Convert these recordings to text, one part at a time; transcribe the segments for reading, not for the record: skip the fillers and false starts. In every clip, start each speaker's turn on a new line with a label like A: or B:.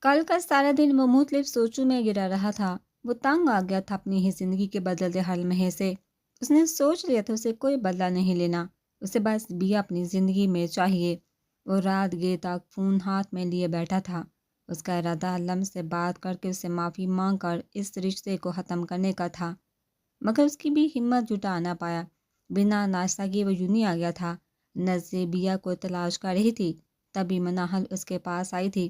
A: کل کا سارا دن وہ مختلف سوچوں میں گرا رہا تھا۔ وہ تنگ آ گیا تھا اپنی ہی زندگی کے بدلتے ہر لمحے سے۔ اس نے سوچ لیا تھا اسے کوئی بدلہ نہیں لینا، اسے بس بیا اپنی زندگی میں چاہیے۔ وہ رات گئے تک فون ہاتھ میں لیے بیٹھا تھا۔ اس کا ارادہ لمس سے بات کر کے اسے معافی مانگ کر اس رشتے کو ختم کرنے کا تھا، مگر اس کی بھی ہمت جٹا نہ پایا۔ بنا ناشتہ کیے وہ یونہی آ گیا تھا۔ نزدے بیا کو تلاش کر رہی تھی، تبھی مناہل اس کے پاس آئی تھی۔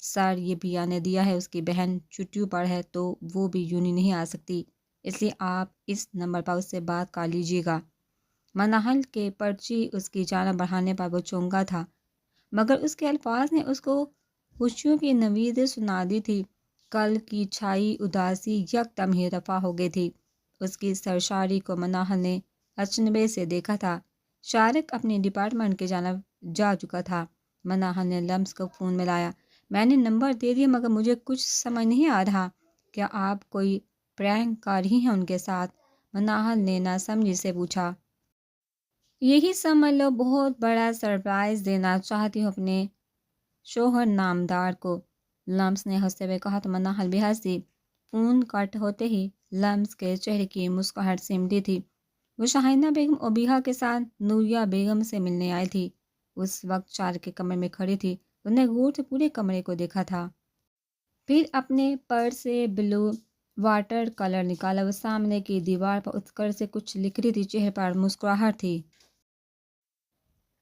A: سر، یہ بیا نے دیا ہے، اس کی بہن چھٹیوں پر ہے تو وہ بھی یونہی نہیں آ سکتی، اس لیے آپ اس نمبر پر اس سے بات کر لیجیے گا۔ مناہل کے پرچی اس کی جانب بڑھانے پر وہ چونکا تھا، مگر اس کے الفاظ نے اس کو خوشیوں کی نوید سنا دی تھی۔ کل کی چھائی اداسی یکدم ہی رفع ہو گئی تھی۔ اس کی سرشاری کو مناہل نے اچنبے سے دیکھا تھا۔ شارق اپنی ڈپارٹمنٹ کے جانب جا چکا تھا۔ مناہل نے لمس کو فون ملایا۔ میں نے نمبر دے دیا مگر مجھے کچھ سمجھ نہیں آ رہا، کیا آپ کوئی پرینک کر رہی ہیں ان کے ساتھ؟ مناہل نے ناسمجھی سے پوچھا۔ یہی سمجھ لو، بہت بڑا سرپرائز دینا چاہتی ہوں اپنے شوہر نامدار کو، لمس نے ہنستے ہوئے کہا تو مناہل بھی ہنسی۔ فون کٹ ہوتے ہی لمس کے چہرے کی مسکراہٹ سمٹی تھی۔ وہ شاہینہ بیگم اوبیہا کے ساتھ نوریہ بیگم سے ملنے آئی تھی۔ اس وقت چار کے کمرے میں کھڑی تھی۔ انہوں نے غور سے پورے کمرے کو دیکھا تھا، پھر اپنے پرس سے بلو واٹر کلر نکالا۔ وہ سامنے کی دیوار پر اتکر سے کچھ لکھ رہی تھی، چہرے پر مسکراہٹ تھی۔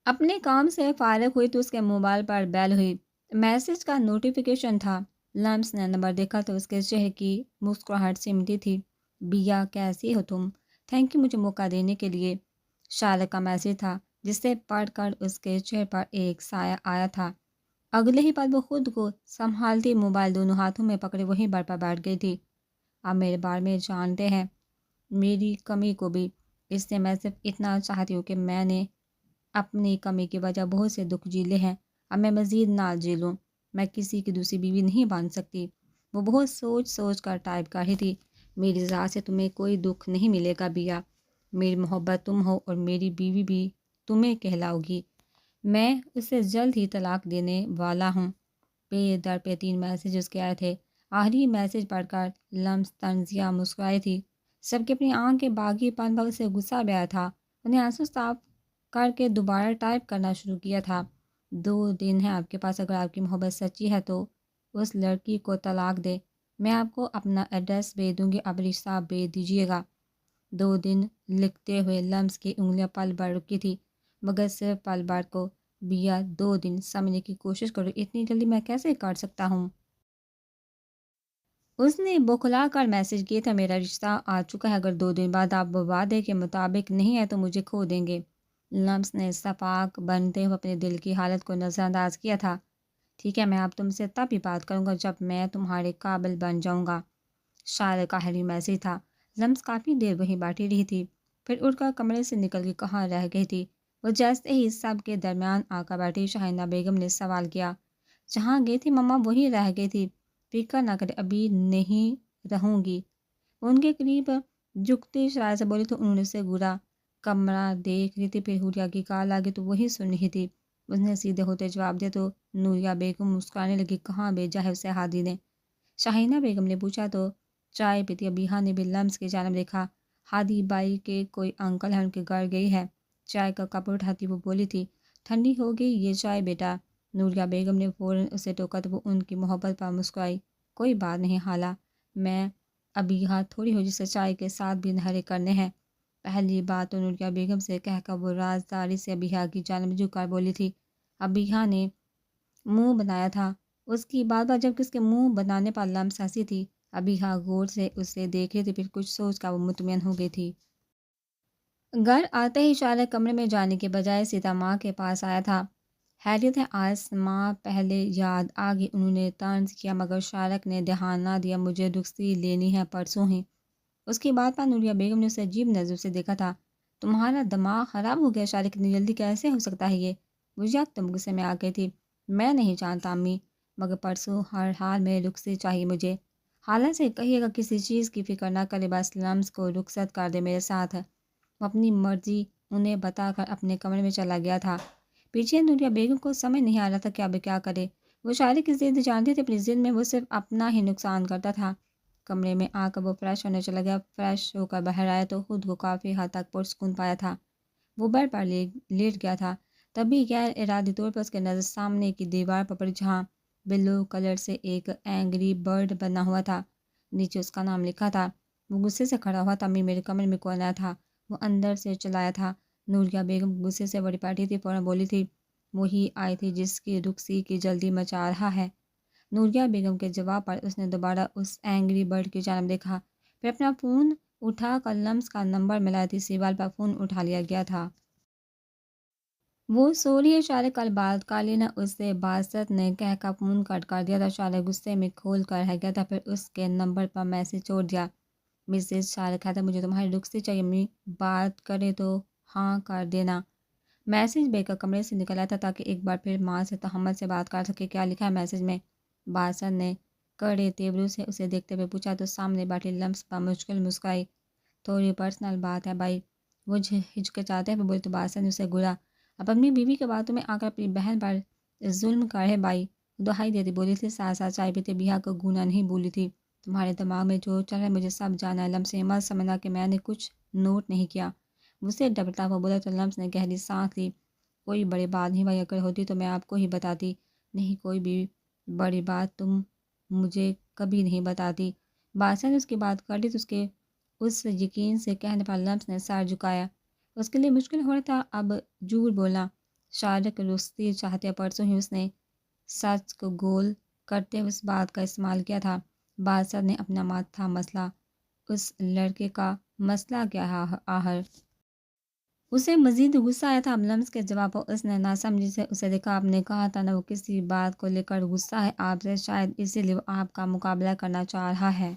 A: اپنے کام سے فارغ ہوئی تو اس کے موبائل پر بیل ہوئی، میسج کا نوٹیفیکیشن تھا۔ لمس نے نمبر دیکھا تو اس کے چہرے کی مسکراہٹ سمٹی تھی۔ بیا، کیسی ہو تم؟ تھینک یو مجھے موقع دینے کے لیے۔ شارق کا میسج تھا جس سے پڑھ کر اس کے چہرے پر ایک سایہ آیا تھا۔ اگلے ہی پل وہ خود کو سنبھالتی موبائل دونوں ہاتھوں میں پکڑے وہیں بر پر بیٹھ گئی تھی۔ اب میرے بارے میں جانتے ہیں، میری کمی کو بھی، اس سے میں صرف اتنا چاہتی ہوں کہ میں نے اپنی کمی کی وجہ بہت سے دکھ جیلے ہیں، اب میں مزید نہ جیلوں۔ میں کسی کی دوسری بیوی نہیں بن سکتی۔ وہ بہت سوچ سوچ کر ٹائپ کر رہی تھی۔ میری ذات سے تمہیں کوئی دکھ نہیں ملے گا بیا، میری محبت تم ہو اور میری بیوی بھی تمہیں کہلاؤ گی۔ میں اسے جلد ہی طلاق دینے والا ہوں۔ پے در پہ 3 میسیجز کے آئے تھے۔ آخری میسیج پڑھ کر لمس طنزیہ مسکرائی تھی۔ سب کے اپنی آنکھ کے باغی پن پر اسے غصہ بھی آیا تھا۔ انہیں آنسو صاف کر کے دوبارہ ٹائپ کرنا شروع کیا تھا۔ 2 دن ہیں آپ کے پاس، اگر آپ کی محبت سچی ہے تو اس لڑکی کو طلاق دے۔ میں آپ کو اپنا ایڈریس بھیج دوں گی، اب رشتہ بھیج دیجیے گا۔ 2 دن لکھتے ہوئے لمس کی انگلیاں پل بھر رکی تھی، مگر صرف پل بھر کو۔ بیا، 2 دن سمجھنے کی کوشش کرو، اتنی جلدی میں کیسے کر سکتا ہوں؟ اس نے بوکھلا کر میسج کیا تھا، میرا رشتہ آ چکا ہے، اگر 2 دن بعد آپ وعدے کے مطابق نہیں ہے تو مجھے کھو دیں گے۔ لمس نے صفاق بنتے ہوئے اپنے دل کی حالت کو نظر انداز کیا تھا۔ ٹھیک ہے، میں اب تم سے تب ہی بات کروں گا جب میں تمہارے قابل بن جاؤں گا۔ شارق کا آخری میسج تھا۔ لمس کافی دیر وہیں بیٹھی رہی تھی، پھر اٹھ کر کمرے سے نکل کے کہاں رہ گئی تھی۔ وہ جیسے ہی سب کے درمیان آ کر بیٹھی، شاہینہ بیگم نے سوال کیا، جہاں گئی تھی مما وہیں رہ گئی تھی؟ فکر نہ کرے، ابھی نہیں رہوں گی۔ ان کے قریب جھکتی شرائط سے بولی تو انہوں نے اسے گورا کمرہ دیکھ رہی تھی، پھر حوریہ کی کال آگئی تو وہی سن رہی تھی۔ اس نے سیدھے ہوتے جواب دیا تو نوریہ بیگم مسکرانے لگی، کہاں بھیجا ہے اسے ہادی نے؟ شاہینہ بیگم نے پوچھا تو چائے پیتی ابیہا نے بھی لمس کی جانب دیکھا۔ ہادی بائی کے کوئی انکل ہے، ان کے گھر گئی ہے۔ چائے کا کپ اٹھاتی وہ بولی تھی، ٹھنڈی ہو گئی یہ چائے بیٹا۔ نوریہ بیگم نے فوراً اسے ٹوکا تو وہ ان کی محبت پر مسکرائی، کوئی بات نہیں خالہ، میں ابیہا تھوڑی ہو جسے چائے کے ساتھ بھی نہرے کرنے ہیں۔ پہلی بات تو نوریہ بیگم سے کہہ کر وہ رازداری سے ابیہا کی جانب جھک کر بولی تھی۔ ابیہا نے منہ بنایا تھا، اس کی بات پر جب کس کے منہ بنانے پر لمس ہنسی تھی۔ ابیہا غور سے اسے دیکھ رہی تھی، پھر کچھ سوچ کر وہ مطمئن ہو گئی تھی۔ گھر آتے ہی شارق کمرے میں جانے کے بجائے سیدھا ماں کے پاس آیا تھا۔ خیریت ہے؟ آج ماں پہلے یاد آ گئی، انہوں نے طنز کیا، مگر شارق نے دھیان نہ دیا، مجھے رخصتی لینی ہے پرسوں ہی۔ اس کی بات پر نوریہ بیگم نے اسے عجیب نظر سے دیکھا تھا۔ تمہارا دماغ خراب ہو گیا شارق، اتنی جلدی کیسے ہو سکتا ہے یہ؟ وہ یکدم غصے میں آ گئی تھی۔ میں نہیں جانتا امی، مگر پرسوں ہر حال میں رخصتی چاہیے مجھے۔ خالہ سے کہیے گا کسی چیز کی فکر نہ کرے، بس لمس کو رخصت کر دے میرے ساتھ۔ وہ اپنی مرضی انہیں بتا کر اپنے کمرے میں چلا گیا تھا۔ پیچھے نوریہ بیگم کو سمجھ نہیں آ رہا تھا کہ اب کیا کرے۔ وہ شاعری کی ضد جانتی تھی، اپنی ضد میں وہ صرف اپنا ہی نقصان کرتا تھا۔ کمرے میں آ کر وہ فریش ہونے چلا گیا۔ فریش ہو کر باہر آیا تو خود کو کافی حد تک پرسکون پایا تھا۔ وہ بیڈ پر لیٹ گیا تھا، تبھی غیر ارادی طور پر اس کے نظر سامنے کی دیوار پر پڑی، جہاں بلو کلر سے ایک اینگری برڈ بنا ہوا تھا۔ نیچے اس کا نام لکھا تھا۔ وہ غصے سے کھڑا ہوا تھا۔ امی، میرے کمرے میں کون آیا تھا؟ وہ اندر سے چلایا تھا۔ نوریہ بیگم غصے سے بڑی بیٹھی تھی، فوراً بولی تھی، وہی آئی تھی جس کی رخصی کی جلدی مچا رہا ہے۔ نوریہ بیگم کے جواب پر اس نے دوبارہ اس اینگری برڈ کی جانب دیکھا، پھر اپنا فون اٹھا کر لمس کا نمبر ملایا۔ تیسری بار پر فون اٹھا لیا گیا تھا۔ وہ سو رہی ہے شارق، کل بات کر لینا اس سے، باسط نے کہہ کر فون کٹ کر دیا تھا۔ شارق غصے میں کھول کر رہ گیا تھا، پھر اس کے نمبر پر میسج چھوڑ دیا۔ مسز شارق کہتا، مجھے تمہاری رخصتی چاہیے، امی بات کرے تو ہاں کر دینا۔ میسج بے کر کمرے سے نکل آیا تھا تاکہ ایک بار پھر ماں سے تحمل سے بات کر سکے۔ کیا لکھا ہے میسج میں؟ باسط نے کڑے تیوروں سے اسے دیکھتے ہوئے پوچھا تو سامنے بیٹھی لمس پر مشکل مسکرائی۔ تھوڑی پرسنل بات ہے بھائی، وہ ہچکچاتے ہوئے بولے تو باسط نے اسے گھورا، اب اپنی بیوی کے باتوں میں آ کر اپنی بہن پر ظلم کرے بھائی۔ دہائی دیتی بولی تھی، ساتھ ساتھ چائے پیتے بیہا کو گھونا نہیں بولی تھی، تمہارے دماغ میں جو چل رہا ہے مجھے سب جانا ہے۔ لمس نے مت سمجھنا کہ میں نے کچھ نوٹ نہیں کیا، مجھ سے ڈبلتا ہوا بولا تو لمس نے گہری سانس لی۔ کوئی بڑی بات نہیں بھائی، اگر ہوتی تو میں آپ کو ہی بتاتی۔ نہیں کوئی بھی بڑی بات تم مجھے کبھی نہیں بتاتی۔ باسط نے اس کی بات کر لی تو اس یقین سے کہنے پر لمس نے سر جھکایا۔ اس کے لیے مشکل ہو رہا تھا اب جھوٹ بولنا۔ شارق رخصتی چاہتے پرسوں ہی اس نے سچ کو گول کرتے ہوئے اس بات کا استعمال کیا تھا۔ باسط نے اپنا ماتھا مسلا، اس لڑکے کا مسئلہ کیا ہے آخر؟ اسے مزید غصہ آیا تھا اب لمس کے جواب پر۔ اس نے ناسمجھی سے اسے دیکھا۔ آپ نے کہا تھا نا وہ کسی بات کو لے کر غصہ ہے آپ سے، شاید اسی لیے وہ آپ کا مقابلہ کرنا چاہ رہا ہے۔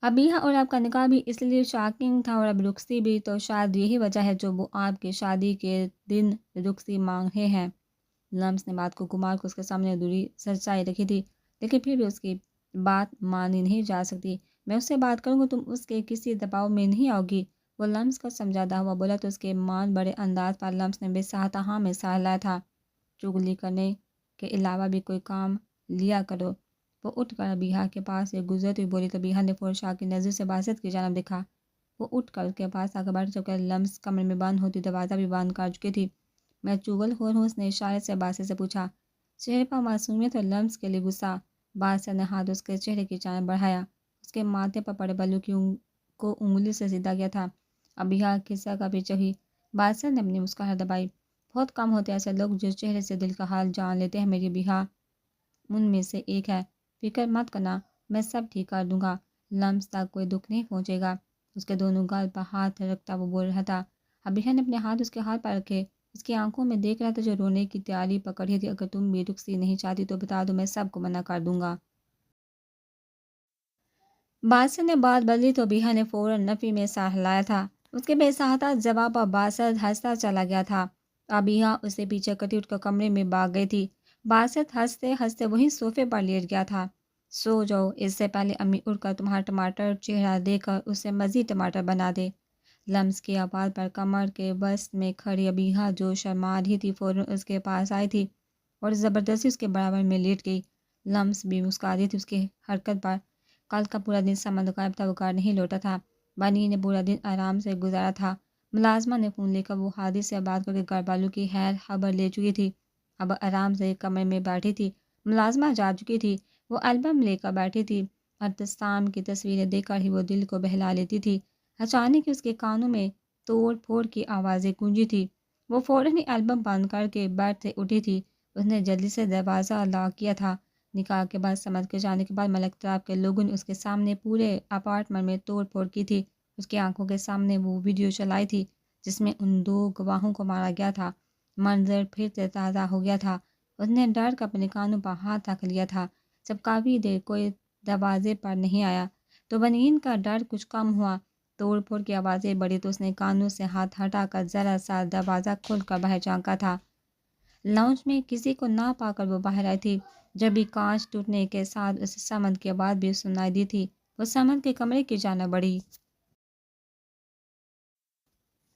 A: ابیہ اور آپ کا نکاح بھی اس لیے شاکنگ تھا اور اب رخصتی بھی، تو شاید یہی وجہ ہے جو وہ آپ کی شادی کے دن رخصتی مانگ رہے ہیں۔ لمس نے بات کو گھما کر اس کے سامنے ادھوری سچائی رکھی تھی، لیکن پھر بھی اس کی بات مانی نہیں جا سکتی۔ میں اس سے بات کروں گا، تم اس کے کسی دباؤ میں نہیں آؤ گی؟ وہ لمس کو سمجھاتا ہوا بولا تو اس کے مان بڑے انداز پر لمس نے بے ساہتا ہاں میں سہ لایا تھا۔ چغلی کرنے کے علاوہ بھی کوئی کام لیا کرو۔ وہ اٹھ کر ابیہ کے پاس سے گزرتی ہوئی بولی تو ابیہ نے فوراً شاک کی نظر سے باسط کی جانب دیکھا۔ وہ اٹھ کر اس کے پاس آ کر بیٹھ چکا۔ لمس کمرے میں بند ہوتی دروازہ بھی بند کر چکی تھی۔ میں چغل خور ہوں، اس نے اشارے سے باسط سے پوچھا۔ چہرے پر معصومیت اور لمس کے لیے غصہ۔ باسط نے ہاتھ اس کے چہرے کی جانب بڑھایا، اس کے ماتھے پر پڑے بلوں کو انگلی سے سیدھا کیا تھا۔ ابیہ کھسا کر پیچھے ہوئی۔ باسط نے اپنی مسکراہٹ دبائی۔ بہت کم ہوتے ایسے لوگ جو چہرے سے دل کا حال جان لیتے ہیں، میری ابیہ ان میں سے ایک ہے۔ فکر مت کرنا، میں سب ٹھیک کر دوں گا، لمس تک کوئی دکھ نہیں پہنچے گا۔ اس کے دونوں گال پر ہاتھ رکھتا وہ بول رہا تھا۔ ابیہ نے اپنے ہاتھ اس کے ہاتھ پر رکھے، اس کی آنکھوں میں دیکھ رہا تھا جو رونے کی تیاری پکڑ رہی تھی۔ اگر تم بھی رخصتی نہیں چاہتی تو بتا دو، میں سب کو منع کر دوں گا۔ باسط نے بات بدلی تو ابیہ نے فوراً نفی میں سر ہلایا تھا۔ اس کے بے ساہتا جواب پر باسط ہنستا چلا گیا تھا۔ ابیہ اسے پیچھے کرتی اٹھ کر کمرے میں بھاگ گئی تھی۔ باسط ہنستے ہنستے وہیں صوفے پر لیٹ گیا تھا۔ سو جاؤ، اس سے پہلے امی اٹھ کر تمہارا ٹماٹر چہرہ دے کر اسے مزید ٹماٹر بنا دے۔ لمس کی آواز پر کمر کے وسط میں کھڑی ابیہ جو شرما رہی تھی فوراً اس کے پاس آئی تھی اور زبردستی اس کے برابر میں لیٹ گئی۔ لمس بھی مسکرا رہی تھی اس کی حرکت پر۔ کل کا پورا دن سمند غائب تھا، وہ گھر نہیں لوٹا تھا۔ بنی نے پورا دن آرام سے گزارا تھا۔ ملازمہ نے فون لے کر وہ حادث سے بات کر کے گھر والوں کی خیر خبر لے چکی تھی۔ اب آرام سے کمرے میں بیٹھی تھی۔ ملازمہ جا چکی تھی۔ وہ البم لے کر بیٹھی تھی۔ ارتسام کی تصویریں دیکھ کر ہی وہ دل کو بہلا لیتی تھی۔ اچانک اس کے کانوں میں توڑ پھوڑ کی آوازیں گونجی تھی۔ وہ فوراً ہی البم بند کر کے بیڈ سے اٹھی تھی۔ اس نے جلدی سے دروازہ لاک کیا تھا۔ نکاح کے بعد سمجھ کے جانے کے بعد ملک طرف کے لوگوں نے اس کے سامنے پورے اپارٹمنٹ میں توڑ پھوڑ کی تھی۔ اس کی آنکھوں کے سامنے وہ ویڈیو چلائی تھی جس میں ان دو گواہوں کو مارا گیا تھا۔ منظر پھر سے تازہ ہو گیا تھا۔ اس نے ڈر کر اپنے کانوں پر ہاتھ رکھ لیا تھا۔ جب کافی دیر کوئی دروازے پر نہیں آیا تو بنین کا ڈر کچھ کم ہوا۔ توڑ پھوڑ کی آوازیں بڑھی تو اس نے کانوں سے ہاتھ ہٹا کر ذرا سا دروازہ کھول کر باہر جھانکا تھا۔ لاؤنج میں کسی کو نہ پا کر وہ باہر آئی تھی۔ جب بھی کانچ ٹوٹنے کے ساتھ اسے سمند کی آواز بھی سنائی دی تھی۔ وہ سمند کے کمرے کی جانب بڑھی۔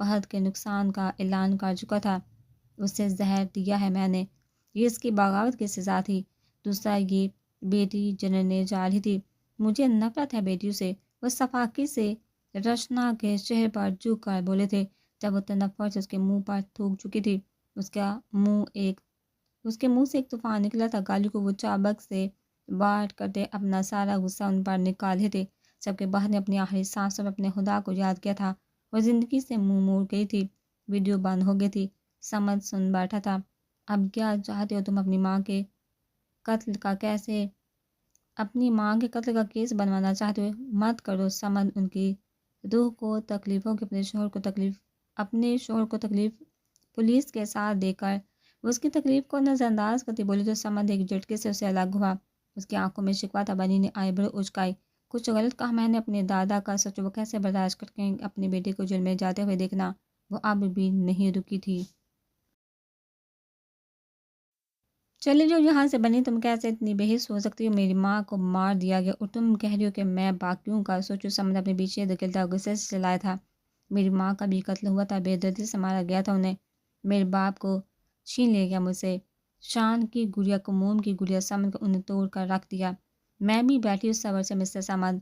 A: فہد کے نقصان کا اعلان کر چکا تھا۔ اسے زہر دیا ہے میں نے، یہ اس کی بغاوت کی سزا تھی۔ دوسرا یہ بیٹی جننے جا رہی تھی، مجھے نفرت ہے بیٹیوں سے۔ وہ صفاقی سے رشنا کے چہرے پر جھک کر بولے تھے جب وہ تنفر سے اس کے منہ پر تھوک چکی تھی۔ اس کے منہ سے ایک طوفان نکلا تھا، گالیوں کو وہ چابک سے بانٹ کرتے اپنا سارا غصہ ان پر نکالے تھے۔ سب کے باہر نے اپنی آخری سانسوں میں اپنے خدا کو یاد کیا تھا اور زندگی سے منہ موڑ گئی تھی۔ ویڈیو بند ہو گئی تھی۔ سمجھ سن بیٹھا تھا۔ اب کیا چاہتے ہو تم؟ اپنی ماں کے قتل کا کیس بنوانا چاہتے ہو؟ مت کرو سمجھ، ان کی روح کو تکلیف ہوگی، اپنے شوہر کو تکلیف پولیس کے ساتھ دے کر وہ اس کی تکلیف کو نظر انداز کرتی بولی تو سمجھ ایک جھٹکے سے اسے الگ ہوا۔ اس کی آنکھوں میں شکوہ تھا۔ بنی نے آئی بڑو اچکائی۔ کچھ غلط کہا میں نے اپنے دادا کا سچ وہ کیسے برداشت کر کے اپنی بیٹی کو جیل میں جاتے ہوئے دیکھنا؟ وہ اب بھی نہیں رکی تھی۔ چلے جو یہاں سے بنی، تم کیسے اتنی بے حس ہو سکتی ہو؟ میری ماں کو مار دیا گیا اور تم کہہ رہی ہو کہ میں باقیوں کا سوچوں؟ سمجھ اپنے پیچھے دھکیلتا غصے سے چلایا تھا۔ میری ماں کا بھی قتل ہوا تھا، بے دردی سے مارا گیا تھا انہیں۔ میرے باپ کو چھین لیا گیا مجھ سے، شان کی گڑیا کو موم کی گڑیا سمجھ کر انہیں توڑ کر رکھ دیا۔ میں بھی بیٹھی اس صبر سے مسٹر سمجھ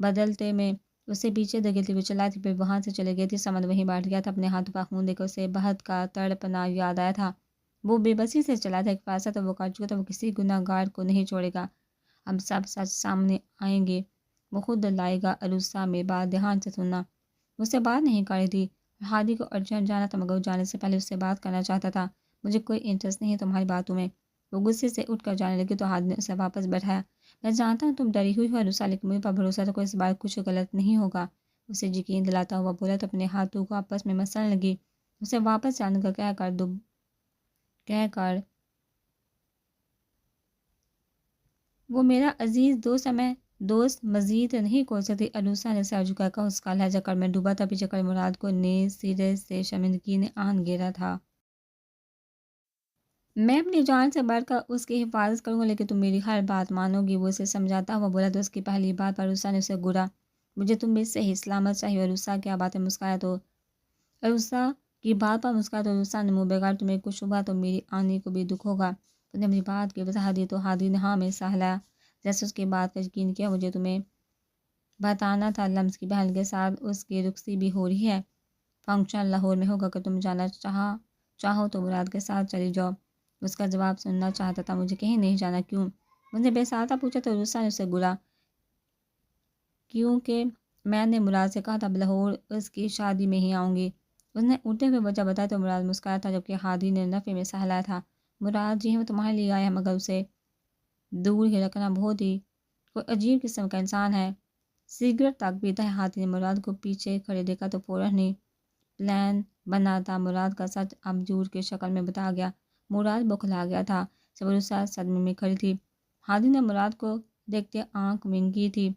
A: بدلتے میں اسے پیچھے دھکیلتی ہوئی چلائی تھی، پھر وہاں سے چلے گئی تھی۔ سمجھ وہیں بیٹھ گیا تھا، اپنے ہاتھوں کا خون دیکھ کر اسے بہت کا تڑپنا یاد آیا تھا۔ وہ بے بسی سے چلا تھا، ایک فیصلہ تو وہ کر چکا تھا، وہ کسی گناہ گار کو نہیں چھوڑے گا۔ اب سب سچ سامنے آئیں گے، وہ خود لائے گا۔ عروسہ میں بات دھیان سے سننا، مجھ سے بات نہیں کر رہی تھی۔ ہادی کو ارجنٹ جانا تھا، مگر وہ جانے سے پہلے اس سے بات کرنا چاہتا تھا۔ مجھے کوئی انٹرسٹ نہیں ہے تمہاری باتوں میں۔ وہ غصے سے اٹھ کر جانے لگی تو ہادی نے اسے واپس بیٹھایا۔ میں جانتا ہوں تم ڈری ہوئی ہو عروسہ، لیکن مجھ پر بھروسہ رکھو، اس بار کچھ غلط نہیں ہوگا۔ اسے یقین دلاتا ہوا بولا تو اپنے ہاتھوں کو آپس میں مسلنے لگی۔ اسے واپس جانے کا کہہ کر وہ میرا عزیز دوست مزید نہیں کھول سکتی۔ عروسہ نے سر جھکا کر اس کا لہجہ کر میں ڈوبا تھا، پیچھے کر مراد کو نیز سرے سے شرمندگی نے آن گھیرا تھا۔ میں اپنی جان سے بڑھ کر اس کی حفاظت کروں گا، لیکن تم میری ہر بات مانو گی، وہ اسے سمجھاتا ہوا بولا تو اس کی پہلی بات پر عروسہ نے اسے گھورا۔ مجھے تم بھی صحیح سلامت چاہیے۔ عروسہ کیا باتیں عروسہ کی بات پر مسکرایا تو عروسہ نے منہ بگاڑ، تمہیں کچھ ہوا تو میری آنی کو بھی دکھ ہوگا۔ تو نے اپنی بات کی وضاحت دی تو ہادی نے ہاں میں سہلا، جیسے اس کی بات کا یقین کیا۔ مجھے تمہیں بتانا تھا لمس کی بہن کے ساتھ اس کی رخصتی بھی ہو رہی ہے، فنکشن لاہور میں ہوگا، کہ تم جانا چاہو تو مراد کے ساتھ چلی جاؤ۔ اس کا جواب سننا چاہتا تھا، مجھے کہیں نہیں جانا۔ کیوں؟ اس نے بے سادہ پوچھا تو عروسہ نے اسے گھورا۔ کیونکہ میں نے مراد سے کہا تھا لاہور اس کی شادی میں ہی آؤں گی۔ اس نے اٹھتے ہوئے وجہ بتایا تو مراد مسکرایا تھا، جبکہ ہادی نے نفی میں سہلایا تھا۔ مراد جی وہ تمہارے لیے آئے ہیں، مگر اسے دور ہی رکھنا، بہت ہی کوئی عجیب قسم کا انسان ہے۔ سگریٹ تک پیتا ہے۔ ہادی نے مراد کو پیچھے کھڑے دیکھا تو فوراً ہی پلان بنا تھا مراد کا سچ اب جھوٹ کی شکل میں بتا گیا۔ مراد بوکھلا گیا تھا، جب عروسہ صدمے میں کھڑی تھی۔ ہادی نے مراد کو دیکھتے آنکھ ونگی تھی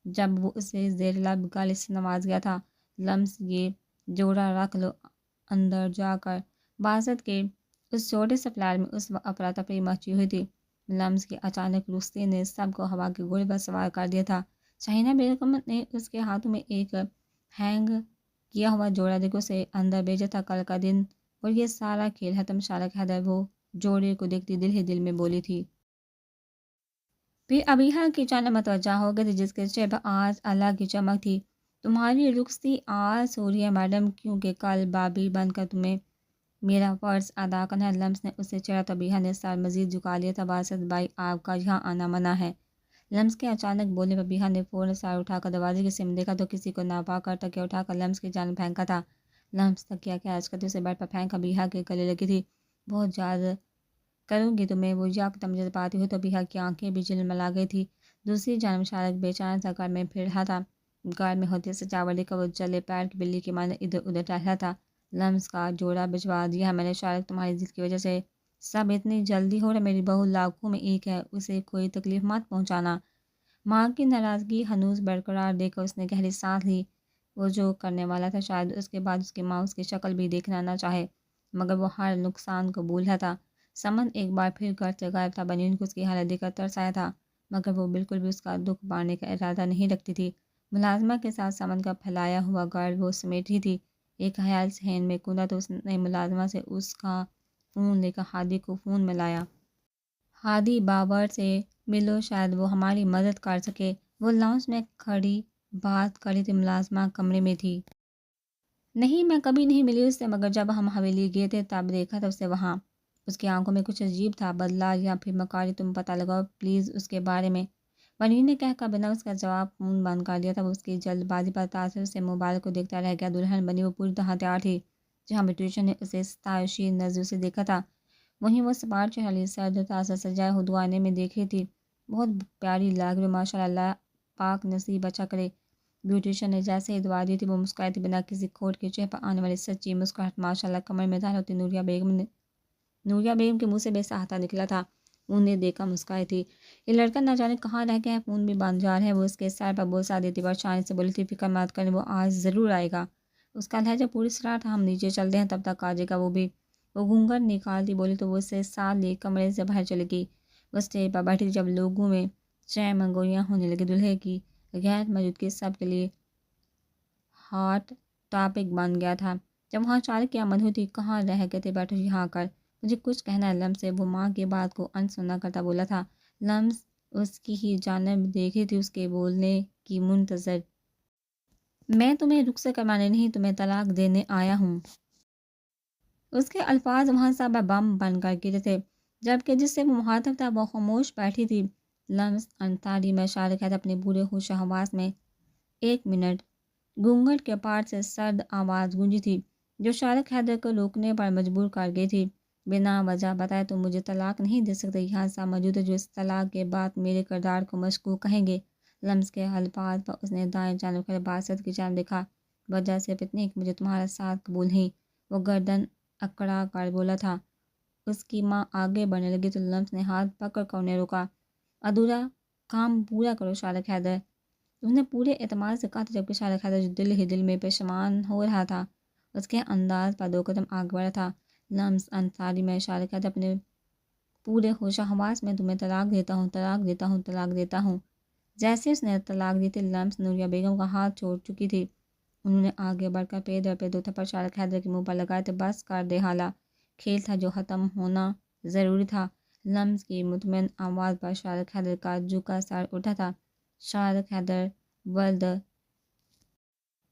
A: جب وہ اسے زیر لب گالے سے نواز گیا تھا۔ لمس یہ جوڑا رکھ لو اندر جا کر۔ باسط کے اس چھوٹے سے فلیٹ میں اس وقت افراتفری مچی ہوئی تھی۔ لمس کی اچانک رخصتی نے سب کو ہوا کے گھوڑے پر سوار کر دیا تھا۔ شاہینہ بیگم نے اس کے ہاتھوں میں ایک ہینگ کیا ہوا جوڑا دیکھ اسے اندر بھیجا تھا۔ کل کا دن اور یہ سارا کھیل ختم، شارق حیدر وہ جوڑے کو دیکھتی دل ہی دل میں بولی تھی۔ پھر ابیحہ کی جانب متوجہ ہو گئی تھی، جس کے چہرے پر آج اللہ کی چمک تھی۔ تمہاری رخصتی آج ہو رہی ہے میڈم، کیونکہ کل بابی بن کر تمہیں میرا فرض ادا کرنا ہے۔ لمس نے اسے چھیڑا تو ابیحہ نے سر مزید جھکا لیا تھا۔ باسط بھائی آپ کا یہاں آنا منع ہے۔ لمس کے اچانک بولنے پر ابیحہ نے فوراً سر اٹھا کر دروازے کی سمت دیکھا تو کسی کو ناپا کر تکیہ اٹھا کر لمس کی جانب پھینکا تھا۔ لمس تکیہ کے عرض کرتے اسے بیڈ پر پھینک ابیحہ کے گلے لگی تھی۔ بہت یاد کروں گی تمہیں، وہ یکدم جذباتی ہوئی تو ابیحہ کی آنکھیں بھی جلملا گئی تھی۔ دوسری جانب شارق بے چین سا گھر میں پھر رہا تھا۔ گھر میں ہوتی سجاوٹ لے کر وہ چلے پیر کی بلی کی مانند ادھر ادھر ٹہل رہا تھا۔ لمس کا جوڑا بھجوا دیا ہے میں نے شارق، تمہاری ضد کی وجہ سے سب اتنی جلدی ہو رہا ہے۔ میری بہو لاکھوں میں ایک ہے، اسے کوئی تکلیف مت پہنچانا۔ ماں کی ناراضگی ہنوز برقرار دیکھ کر اس نے گہری سانس لی۔ وہ جو کرنے والا تھا شاید اس کے بعد اس کی ماں اس کی شکل بھی دیکھنا نہ چاہے، مگر وہ ہر نقصان قبول ہے تھا۔ سمن ایک بار پھر گھر سے غائب تھا۔ بنین کو اس کی حالت دیکھ کر ترس آیا تھا، مگر وہ بالکل بھی اس کا دکھ بانٹنے کا ارادہ نہیں رکھتی تھی۔ ملازمہ کے ساتھ سامان کا پھیلایا ہوا گارڈ وہ سمیٹ رہی تھی۔ ایک خیال ذہن میں کوندا تو اس نے ملازمہ سے اس کا فون لے کر ہادی کو فون ملایا۔ ہادی بابر سے ملو، شاید وہ ہماری مدد کر سکے۔ وہ لاؤنج میں کھڑی بات کر رہی تھی، ملازمہ کمرے میں تھی۔ نہیں، میں کبھی نہیں ملی اس سے، مگر جب ہم حویلی گئے تھے تب دیکھا تھا اسے وہاں۔ اس کی آنکھوں میں کچھ عجیب تھا، بدلہ یا پھر مکاری، تم پتہ لگاؤ پلیز اس کے بارے میں۔ ونیر نے کہہ کر بنا اس کا جواب فون بند کر دیا تھا۔ وہ اس کی جلد بازی پر تاثر سے موبائل کو دیکھتا رہ گیا۔ دلہن بنی وہ پوری طرح تیار تھی، جہاں بیوٹیشن نے اسے ستائشی نظر سے دیکھا تھا، وہیں وہ سپاٹ چہرہ لیے سرد تازہ سجائے ہدوء آئینے میں دیکھ رہی تھی۔ بہت پیاری لگ رہی، ماشاء اللہ، پاک نصیب اچھا کرے۔ بیوٹیشن نے جیسے ہی دعا دی تھی وہ مسکرائی تھی، بنا کسی کھوٹ کے چہرے پر آنے والی سچی مسکراہٹ ماشاء اللہ کمر میں داخل ہوتی نوریہ بیگم کے منہ سے بے ساہتا نکلا تھا۔ انہیں دیکھا مسکرائی تھی، یہ لڑکا نہ جانے کہاں رہ گیا ہے، فون بھی بند جا رہا ہے۔ وہ اس کے سر پر بوسہ دیتی پریشانی سے بولی تھی، فکر مت کریں، وہ آج ضرور آئے گا۔ اس کا لہجہ پوری صلاح تھا، ہم نیچے چلتے ہیں تب تک آ جائے گا وہ بھی۔ وہ گھونگھٹ نکالتی بولی تو وہ اسے ساتھ لیے کمرے سے باہر چلے گئی۔ وہ اسٹیج پر بیٹھی جب لوگوں میں چہ منگوئیاں ہونے لگی۔ دولہے کی غیر موجودگی سب کے لیے ہاٹ ٹاپک بن گیا تھا۔ جب وہاں اچانک کی آمد ہوئی تھی، کہاں رہ گئے تھے، بیٹھو یہاں آ کر، مجھے کچھ کہنا ہے۔ لمس سے وہ ماں کی بات کو انسنا کرتا بولا تھا۔ لمس اس کی ہی جانب دیکھ رہی تھی، اس کے بولنے کی منتظر۔ میں تمہیں رخصت کروانے نہیں، تمہیں طلاق دینے آیا ہوں۔ اس کے الفاظ وہاں سب بم بن کر گرے تھے، جبکہ جس سے وہ مخاطب تھا وہ خاموش بیٹھی تھی۔ لمس انصاری میں اشارہ کیا تھا اپنے پورے ہوش و حواس میں۔ ایک منٹ۔ گھونگھٹ کے پار سے سرد آواز گونجی تھی، جو شارق حیدر کو روکنے پر مجبور کر گئی تھی۔ بنا وجہ بتائے تم مجھے طلاق نہیں دے سکتے، یہاں سب موجود ہے جو اس طلاق کے بعد میرے کردار کو مشکوک کہیں گے۔ لمس کے الفاظ پر اس نے دائیں جانب کھڑے باسط کی جانب دیکھا۔ وجہ صرف اتنی کہ مجھے تمہارا ساتھ قبول نہیں، وہ گردن اکڑا کر بولا تھا۔ اس کی ماں آگے بڑھنے لگی تو لمس نے ہاتھ پکڑ کر انہیں روکا۔ ادھورا کام پورا کرو شارق حیدر، اس نے پورے اعتماد سے کہا تھا، جبکہ شارق حیدر جو دل ہی دل میں پشیمان ہو رہا تھا، اس کے انداز پر 2 قدم آگے بڑھا تھا۔ لمس انصاری میں شارق حیدر اپنے پورے ہوش و حواس میں، تمہیں طلاق دیتا ہوں، طلاق دیتا ہوں، طلاق دیتا ہوں۔ جیسے اس نے طلاق دی تھی، لمس نوریہ بیگم کا ہاتھ چھوڑ چکی تھی۔ انہوں نے آگے بڑھ کر پے در پہ 2 تھپڑ شارق حیدر کے منہ پر لگائے تھے۔ بس کر دے، حالا کھیل تھا جو ختم ہونا ضروری تھا۔ لمس کی مطمئن آواز پر شارق حیدر کا جھکا سر اٹھا تھا۔ شارق حیدر ولد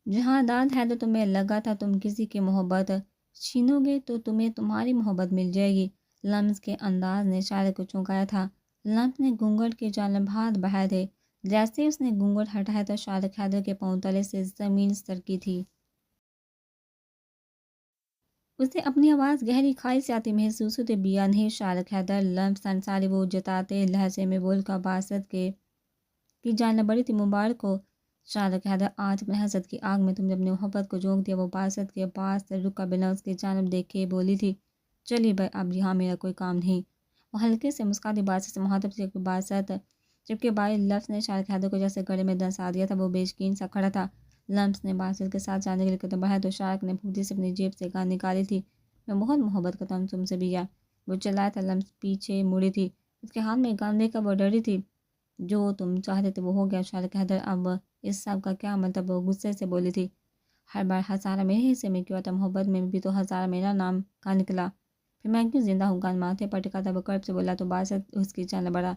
A: جہاداد حیدر، تمہیں لگا تھا تم کسی کی محبت چھینو گے تو تمہیں تمہاری محبت مل جائے گی۔ لمس کے انداز نے شارق کو چونکایا تھا۔ لمس نے گھونگھٹ کے جانب ہاتھ بڑھائے تھے۔ جیسے اس نے گھونگھٹ ہٹایا تو شارق حیدر کے پاؤں تلے سے زمین سرکی تھی۔ اسے اپنی آواز گہری کھائی سے آتی محسوس ہوتی۔ بیا نہیں شارق حیدر، لمس انصاری وہ جتاتے لہجے میں بول کر باسط کی جانب بڑھی تھی۔ مبارک ہو شارق حیدر، آج اپنے حسد کی آگ میں تم نے اپنی محبت کو جھونک دیا۔ وہ باسط کے پاس سے رک کر بنا اس کی جانب دیکھے بولی تھی، چلیے بھائی، اب یہاں میرا کوئی کام نہیں۔ وہ ہلکے سے مسکراتی باسط سے مخاطب تھی، جبکہ بائی لفظ نے شارق حیدر کو جیسے گلے میں دنسا دیا تھا۔ وہ بے یقین سا کھڑا تھا۔ لمس نے باسط کے ساتھ جانے کے لیے قدم بڑھایا تو شارق نے پھوٹی سے اپنی جیب سے گان نکالی تھی، میں بہت محبت کرتا ہوں تم سے بیا۔ وہ چلایا تھا۔ لمس پیچھے مڑی تھی، اس کے ہاتھ میں گان دیکھ کر وہ ڈری تھی۔ جو تم چاہتے تھے وہ ہو گیا شارق حیدر، اب اس سب کا کیا مطلب؟ وہ غصے سے بولی تھی، ہر بار ہزارہ میرے حصے میں کیوں آتا، محبت میں بھی تو ہزارہ میرا نام کا نکلا، پھر میں کیوں زندہ ہوں؟ گان ماتھے پر ٹکا تھا، وہ کرب سے بولا تو باسط اس کی جانب بڑھا۔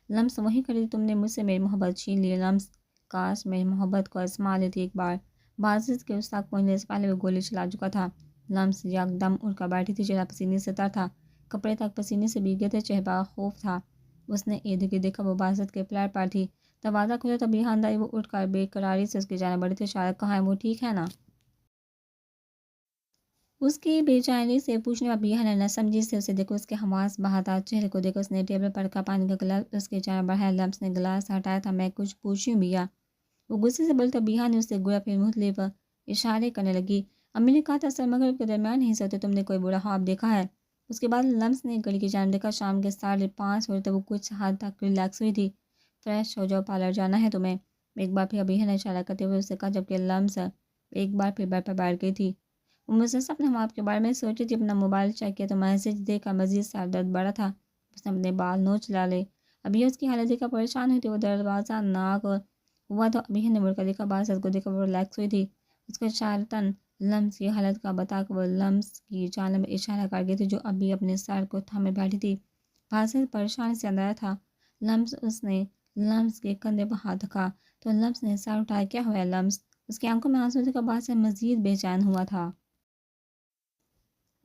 A: لمس وہیں کھڑی تھی، تم نے مجھ سے میری محبت چھین لی لمس، کاش میری محبت کو آزما لیتی ایک بار۔ باسط کے اس تک پہنچنے سے پہلے وہ گولی چلا چکا تھا۔ لمس یکدم اٹھ کر بیٹھی تھی، چہرہ پسینے سے تر تھا، کپڑے تک پسینے سے بھیگے تھے، چہرے پر خوف تھا۔ اس نے ادھر کی دیکھا، وہ باسط کے فلیٹ پر تھی۔ دروازہ کھلا تو بیہان آئی، وہ اٹھ کر بے قراری سے اس کی جانب بڑھی تھی۔ شارق کہاں ہے؟ وہ ٹھیک ہے نا؟ اس کی بے چینی سے پوچھنے پر بیہان نے نہ سمجھی سے اسے دیکھو، اس کے حواس بہتا چہرے کو دیکھا۔ اس نے ٹیبل پر رکھا پانی کا گلاس اس کی جانب بڑھایا۔ لمس نے گلاس ہٹایا تھا، میں کچھ پوچھوں بیا؟ وہ غصے سے بولتا، بیہان نے اسے گویا پھر مختلف اشارے کرنے لگی۔ امی نے کہا تھا اصل مغرب کے درمیان ہی سوتے، تم نے کوئی برا خواب دیکھا ہے؟ اس کے بعد لمس نے گھڑی کی جانب دیکھا، شام کے 5:30 ہو رہے تھے۔ وہ کچھ حد تک ریلیکس ہوئی تھی۔ فریش ہو جاؤ، پارلر جانا ہے تمہیں، ایک بار پھر بیہان نے اشارہ کرتے ہوئے اسے کہا، جبکہ لمس ایک بار پھر بیڈ پر بیٹھ گئی تھی۔ وہ مسلسل اپنے خواب کے بارے میں سوچی تھی۔ اپنا موبائل چیک کیا تو میسج دیکھ کر مزید سر درد بڑھا تھا۔ اس نے اپنے بال نوچ ڈالے۔ ابھی اس کی حالت دیکھ کر پریشان ہوئی تھی۔ وہ دروازہ ناک ہوا تو ابھی نے مڑ کر دیکھا، باسط کو دیکھا وہ ریلیکس ہوئی تھی۔ اس کو اشارتاً لمس کی حالت کا بتا کر وہ لمس کی جانب اشارہ کر گئی تھی جو ابھی اپنے سر کو تھامے بیٹھی تھی۔ باسط پریشانی سے اندر تھا۔ اس نے لمس کے کندھے پر ہاتھ رکھا تو لمس نے سر اٹھایا۔ کیا ہوا لمس؟ اس کی آنکھوں میں آنسو دیکھ کر باسط مزید بے چین ہوا تھا۔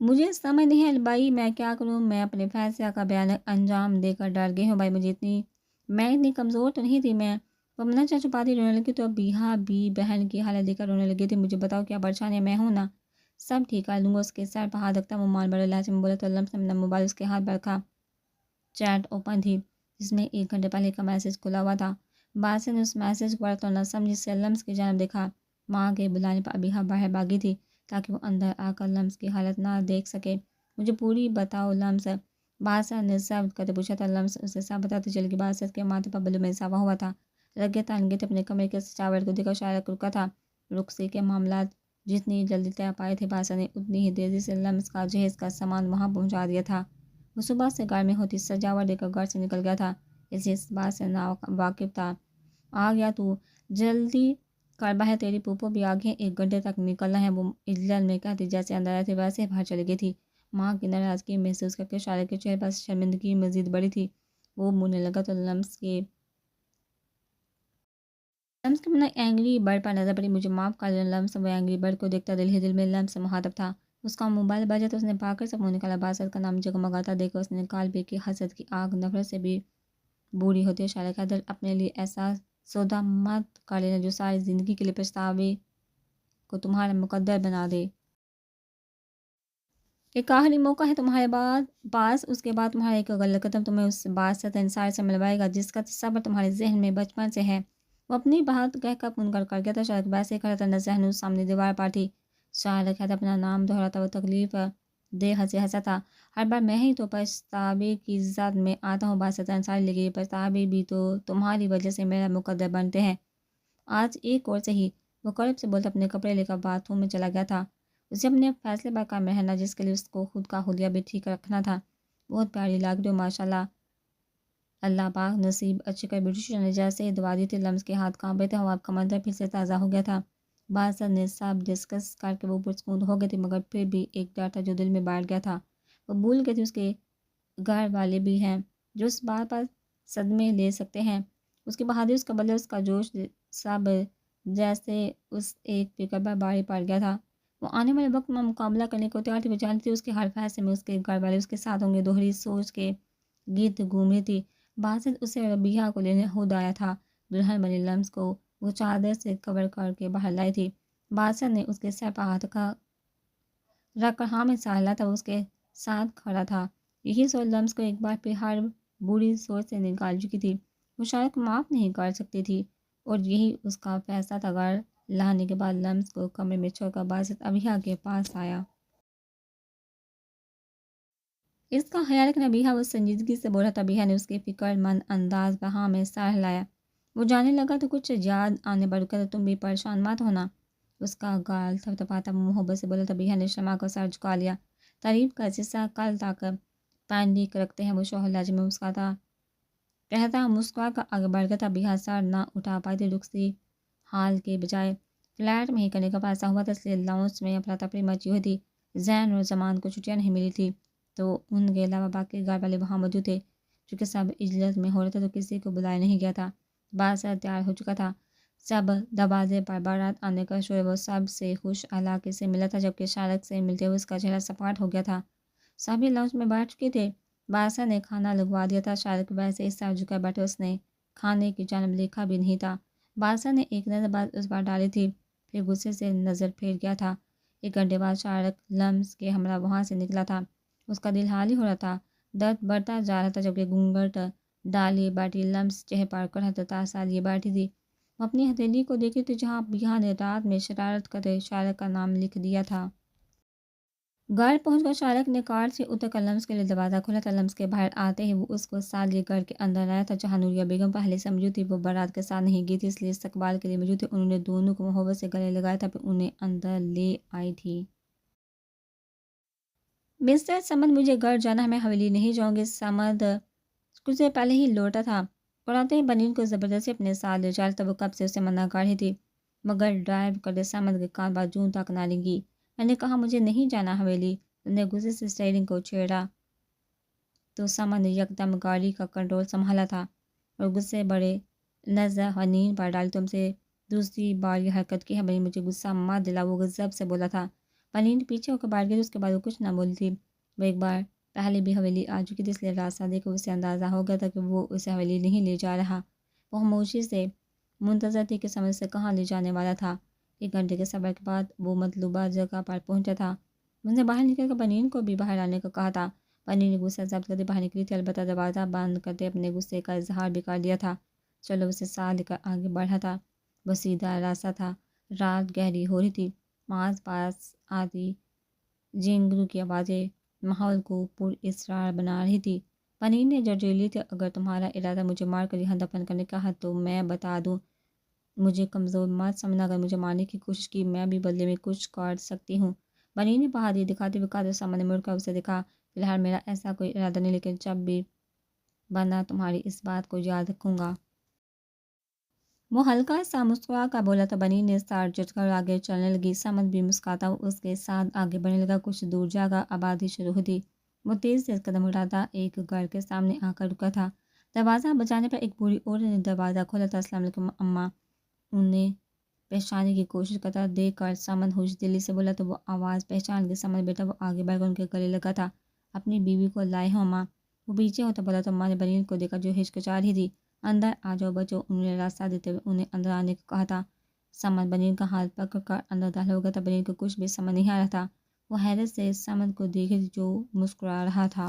A: مجھے سمجھ نہیں ہے بھائی میں کیا کروں، میں اپنے فیصلہ کا بیان انجام دے کر ڈر گئی ہوں بھائی، میں اتنی کمزور تو نہیں تھی۔ میں پمنا چا چھپاتی رونے لگی تو بیہا بھی بہن کی حالت دیکھ کر رونے لگی تھی۔ مجھے بتاؤ کیا پریشانی ہے، میں ہوں نا، سب ٹھیک کر دوں گا۔ اس کے سر پر ہاتھ رکھتا وہ مال بڑے لہجے میں بولا تو لمس نے اپنا موبائل اس کے ہاتھ پر رکھا۔ چیٹ اوپن تھی جس میں 1 گھنٹے پہلے کا میسج کھلا ہوا تھا۔ باسط نے اس میسج کو پڑھا تو نہ سمجھی سے لمس کی جانب دیکھا۔ ماں کے بلانے پر ابیہا باہر بھاگی تھی تاکہ وہ اندر آ کر لمس کی حالت نہ دیکھ سکے۔ مجھے پوری بتاؤ لمس، باسط نے صبر کرتے پوچھا تھا۔ لمس اسے سب بتاتی چل گئی۔ باسط کے ماتھے پر بلوں میں اضافہ ہوا تھا، رگیں تان گئے تھے۔ اپنے کمرے کے سجاوٹ کو دیکھ کر شارق رکا تھا۔ رخصتی کے معاملات جتنی جلدی طے پائے تھے باسط نے اتنی ہی تیزی سے لمس کا جہیز کا سامان وہاں پہنچا دیا تھا۔ وہ صبح سے گھر میں ہوتی سجاوٹ دے کر گھر سے نکل گیا تھا، اس لیے اس بات سے نا واقف تھا۔ آ گیا تو جلدی کر باہر، تیری پھوپھو بھی آگے 1 گھنٹے تک نکلنا ہے، وہ عجلت میں کہتی جیسے اندر آئی تھی ویسے ہی باہر چلی گئی تھی۔ ماں کی ناراضگی محسوس کر کے شارق کے چہرے پر شرمندگی مزید بڑھی تھی۔ وہ منہ لگا تو لمس کے اپنا اینگری برڈ پر نظر پڑی۔ مجھے معاف کر دینا لمس، وہ اینگری برڈ کو دیکھتا دل ہی دل میں لمس سے مخاطب تھا۔ اس کا موبائل بجا تو اس نے پاکٹ سے فون نکالا۔ باسط کا نام جگمگاتا دیکھ کر اس نے نکال بھی کہ حسد کی آگ نفرت سے بھی بوڑھی ہوتی ہے۔ شارق حیدر، اپنے لیے ایسا سودا مت کر لینا جو ساری زندگی کے لیے پچھتاوے کو تمہارا مقدر بنا دے۔ ایک آخری موقع ہے تمہارے پاس، اس کے بعد تمہارا ایک غلط قدم تمہیں اس باسط انصاری سے ملوائے گا جس کا تصور تمہارے ذہن میں بچپن سے ہے۔ وہ اپنی بات کہہ کر منکر کر گیا تھا۔ شارق ویسے ہی کھڑا تھا، نظر ہنوز سامنے دیوار پر تھی۔ شارق حیدر اپنا نام دہراتا وہ تکلیف دے ہنسا تھا۔ ہر بار میں ہی تو پچھتاوے کی زد میں آتا ہوں باسط انصاری، لیکن یہ پچھتاوے بھی تو تمہاری وجہ سے میرا مقدر بنتے ہیں۔ آج ایک اور صحیح، وہ کرب سے بولتا اپنے کپڑے لے کر باتھ روم میں چلا گیا تھا۔ اسے اپنے فیصلے پر قائم رہنا جس کے لیے اس کو خود کا حلیہ بھی ٹھیک رکھنا تھا۔ بہت پیاری لگ رہی ہو ماشاءاللہ، اللہ پاک نصیب اچھی کر بیوٹیشین نے جیسے ہی دعا دی تھی لمس کے ہاتھ کانپ رہے تھے، ہوا کا منظر پھر سے تازہ ہو گیا تھا۔ باسط نے سب ڈسکس کر کے وہ پرسکون ہو گئی تھی، مگر پھر بھی ایک ڈر تھا جو دل میں بیٹھ گیا تھا۔ وہ بھول گئی تھی اس کے گھر والے بھی ہیں جو اس بات پر صدمے لے سکتے ہیں۔ اس کی بہادری، اس کا بدلہ، اس کا جوش، سب جیسے اس ایک فکر پر بھاری پڑ گیا تھا۔ وہ آنے والے وقت میں مقابلہ کرنے کو تیار تھی، وہ جانتی تھی اس کے ہر فیصلے میں اس کے گھر والے اس کے ساتھ ہوں گے۔ دوہری سوچ کے گرد گھوم رہی تھی۔ باسط اسے ربیہ کو لینے خود آیا تھا۔ دلہن بنی لمس کو وہ چادر سے کور کر کے باہر لائی تھی۔ باسط نے اس کے سر پر ہاتھ رکھ کر ہاں میں سہلا تھا، وہ اس کے ساتھ کھڑا تھا۔ یہی سوچ لمس کو ایک بار پھر ہر بری سوچ سے نکال چکی تھی۔ وہ شارق کو معاف نہیں کر سکتی تھی اور یہی اس کا فیصلہ تھا۔ گھر لانے کے بعد لمس کو کمرے میں چھوڑ کر باسط ابیہا کے پاس آیا۔ اس کا خیال رکھنا ابیہا، وہ سنجیدگی سے بولا تھا۔ ابیہا نے اس کے فکر مند انداز پر ہاں میں سر ہلایا۔ وہ جانے لگا تو کچھ یاد آنے پر رکا تو تم بھی پریشان مت ہونا، اس کا گال تھپتھپاتا محبت سے بولا تھا۔ ابیہا نے شمع کو سر جھکا لیا۔ تعریف کا حصہ کل تک پینڈنگ رکھتے ہیں، وہ شوہر لہجے میں مسکراتا کہتا مسکرا کر آگے بڑھ گیا تھا۔ ابیہا سر نہ اٹھا پائی تھی۔ رخصتی حال کے بجائے فلیٹ میں ہی کرنے کا فیصلہ ہوا تھا، اس لیے لاؤنج میں افراتفری مچی ہوئی تھی۔ زین اور زمان کو چھٹیاں نہیں ملی تھی تو ان کے علاوہ باقی گھر والے وہاں موجود تھے۔ چونکہ سب اجلت میں ہو رہے تھے تو کسی کو بلایا نہیں گیا تھا۔ باسط تیار ہو چکا تھا، سب دروازے پر بارات آنے کا شور، وہ سب سے خوش علاقے سے ملا تھا، جبکہ شارق سے ملتے ہوئے اس کا چہرہ سپاٹ ہو گیا تھا۔ سبھی لاؤنج میں بیٹھ چکے تھے۔ باسط نے کھانا لگوا دیا تھا۔ شارق ویسے ہی سر جھکا بیٹھے، اس نے کھانے کی جانب دیکھا بھی نہیں تھا۔ باسط نے ایک نظر بعد اس پر ڈالی تھی، پھر غصے سے نظر پھیر گیا تھا۔ 1 گھنٹے بعد شارق لمس کے ہمراہ وہاں سے نکلا تھا۔ اس کا دل حالی ہو رہا تھا، درد بڑھتا جا رہا تھا، جبکہ گھونگھٹ ڈالی بیٹھی لمس چہرے پر کڑھا تاسا لیے بیٹھی تھی۔ وہ اپنی ہتھیلی کو دیکھ رہی تھی جہاں ابیہا نے رات میں شرارت کرتے شارق کا نام لکھ دیا تھا۔ گھر پہنچ کر شارق نے کار سے اتر کر لمس کے لیے دروازہ کھولا تھا۔ لمس کے باہر آتے ہی وہ اس کو ساتھ لیے گھر کے اندر آیا تھا جہاں نوریہ بیگم پہلے سے موجود تھی۔ وہ بارات کے ساتھ نہیں گئی تھی، اس لیے استقبال کے لیے موجود تھی۔ انہوں نے دونوں کو محبت سے گلے لگایا تھا، پھر انہیں اندر لے آئی تھی۔ مسٹر سمد، مجھے گھر جانا ہے، میں حویلی نہیں جاؤں گی۔ سمد کچھ دیر پہلے ہی لوٹا تھا۔ اور آتے ہی بنین کو زبردستی اپنے ساتھ لے جا تب وہ کب سے اسے منع کر رہی تھی، مگر ڈرائیو کرتے سمجھ کے کان بات جون تک نہ لگی۔ میں نے کہا مجھے نہیں جانا حویلی۔ تو نے غصے سے اسٹیئرنگ کو چھیڑا تو سمجھ نے یکدم گاڑی کا کنٹرول سنبھالا تھا اور غصے بڑے نظر حنین پر ڈالی۔ تم سے دوسری بار یہ حرکت کی ہے بنین، مجھے غصہ مت دلا، وہ غضب سے بولا تھا۔ بنین پیچھے ہو کر بیٹھ گئی، اس کے بعد وہ کچھ نہ بولی تھی۔ وہ ایک بار پہلے بھی حویلی آ چکی تھی، اس لیے راستہ دیکھ کر اسے اندازہ ہو گیا تھا کہ وہ اسے حویلی نہیں لے جا رہا۔ وہ خاموشی سے منتظر تھی کہ سمجھ سے کہاں لے جانے والا تھا۔ 1 گھنٹے کے سفر کے بعد وہ مطلوبہ جگہ پر پہنچا تھا۔ اس نے باہر نکل کر بنین کو بھی باہر آنے کو کہا تھا۔ بنین نے غصہ ضبط کرتے باہر نکلی تھی، البتہ دروازہ بند کرتے اپنے غصے کا اظہار بھی کر دیا تھا۔ چلو اسے ساتھ لے کر آگے بڑھا تھا۔ وہ سیدھا راستہ تھا۔ رات گہری ہو رہی تھی۔ آس پاس آتی جھینگروں کی آوازیں ماحول کو پر اسرار بنا رہی تھی۔ بنین نے جرجی لی تھی، اگر تمہارا ارادہ مجھے مار کر یہاں دفن کرنے کا ہے تو میں بتا دوں، مجھے کمزور مت سمجھنا، اگر مجھے مارنے کی کوشش کی میں بھی بدلے میں کچھ کر سکتی ہوں۔ بنین نے بہادری دکھاتے ہوئے کہا تو سامنے مڑ کر اسے دیکھا۔ فی الحال میرا ایسا کوئی ارادہ نہیں، لیکن جب بھی بنا تمہاری اس بات کو یاد رکھوں گا۔ وہ ہلکا سا مسکرا کر بولا تھا۔ بنین نے سر جھٹ کر آگے چلنے لگی۔ سمجھ بھی مسکراتا ہوا اس کے ساتھ آگے بڑھنے لگا۔ کچھ دور جا کر آبادی شروع ہوتی۔ وہ تیز قدم اٹھاتا ایک گھر کے سامنے آ کر رکا تھا۔ دروازہ بجانے پر ایک بوڑھی عورت نے دروازہ کھولا تھا۔ السلام علیکم اماں، انہیں پہچاننے کی کوشش کرتا دیکھ کر سمن ہوش دلی سے بولا تو وہ آواز پہچان گئی۔ سمن بیٹا، وہ آگے بڑھ کر ان کے گلے لگا تھا۔ اپنی بیوی کو لائے ہو اماں؟ وہ پیچھے ہوتا بولا تو اماں نے بنین کو دیکھا جو ہچکچا رہی تھی۔ اندر آ جاؤ بچوں، انہوں نے راستہ دیتے ہوئے انہیں اندر آنے کو کہا تھا۔ سمن بنین کا ہاتھ پکڑ کر اندر داخل ہو گیا تھا۔ بنین کو کچھ بھی سمجھ نہیں آ رہا تھا۔ وہ حیرت سے سمن کو دیکھ رہی تھی جو مسکرا رہا تھا۔